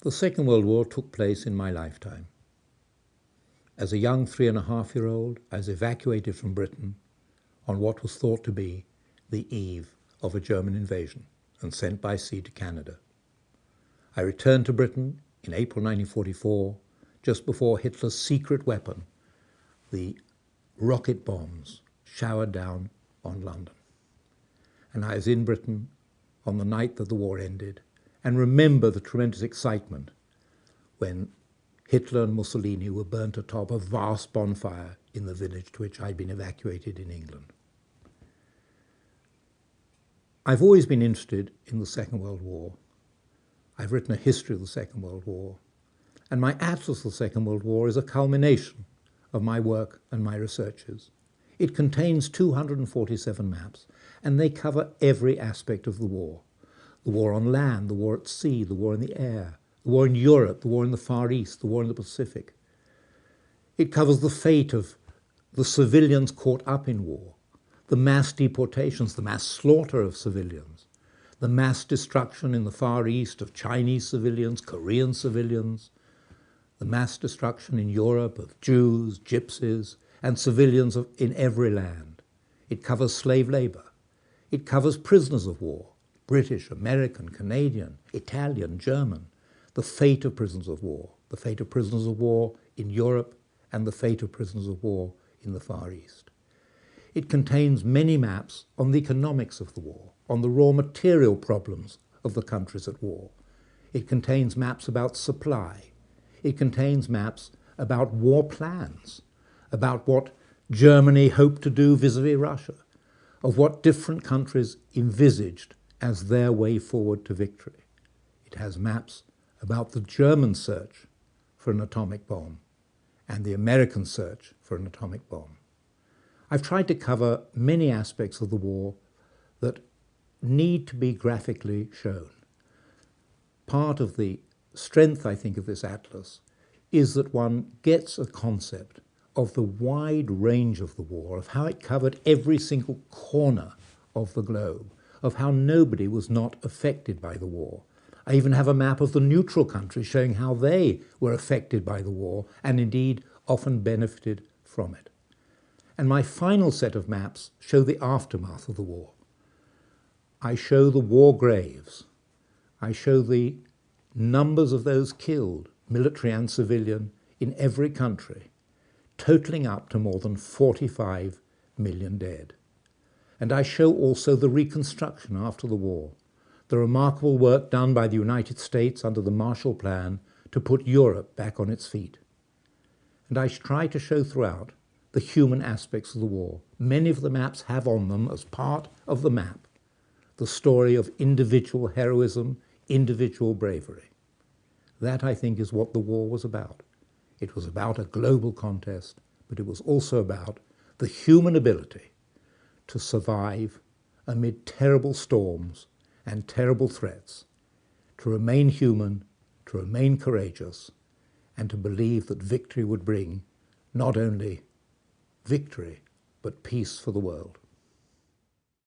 The Second World War took place in my lifetime. As a young 3.5-year-old, I was evacuated from Britain on what was thought to be the eve of a German invasion and sent by sea to Canada. I returned to Britain in April 1944, just before Hitler's secret weapon, the rocket bombs, showered down on London. And I was in Britain on the night that the war ended, and remember the tremendous excitement when Hitler and Mussolini were burnt atop a vast bonfire in the village to which I'd been evacuated in England. I've always been interested in the Second World War. I've written a history of the Second World War, and my Atlas of the Second World War is a culmination of my work and my researches. It contains 247 maps, and they cover every aspect of the war. The war on land, the war at sea, the war in the air, the war in Europe, the war in the Far East, the war in the Pacific. It covers the fate of the civilians caught up in war, the mass deportations, the mass slaughter of civilians, the mass destruction in the Far East of Chinese civilians, Korean civilians, the mass destruction in Europe of Jews, Gypsies, and civilians in every land. It covers slave labor. It covers prisoners of war, British, American, Canadian, Italian, German, the fate of prisoners of war, the fate of prisoners of war in Europe, and the fate of prisoners of war in the Far East. It contains many maps on the economics of the war, on the raw material problems of the countries at war. It contains maps about supply. It contains maps about war plans, about what Germany hoped to do vis-à-vis Russia, of what different countries envisaged as their way forward to victory. It has maps about the German search for an atomic bomb and the American search for an atomic bomb. I've tried to cover many aspects of the war that need to be graphically shown. Part of the strength, I think, of this atlas is that one gets a concept of the wide range of the war, of how it covered every single corner of the globe, of how nobody was not affected by the war. I even have a map of the neutral countries showing how they were affected by the war and indeed often benefited from it. And my final set of maps show the aftermath of the war. I show the war graves. I show the numbers of those killed, military and civilian, in every country, totaling up to more than 45 million dead. And I show also the reconstruction after the war, the remarkable work done by the United States under the Marshall Plan to put Europe back on its feet. And I try to show throughout the human aspects of the war. Many of the maps have on them, as part of the map, the story of individual heroism, individual bravery. That, I think, is what the war was about. It was about a global contest, but it was also about the human ability to survive amid terrible storms and terrible threats, to remain human, to remain courageous, and to believe that victory would bring not only victory, but peace for the world.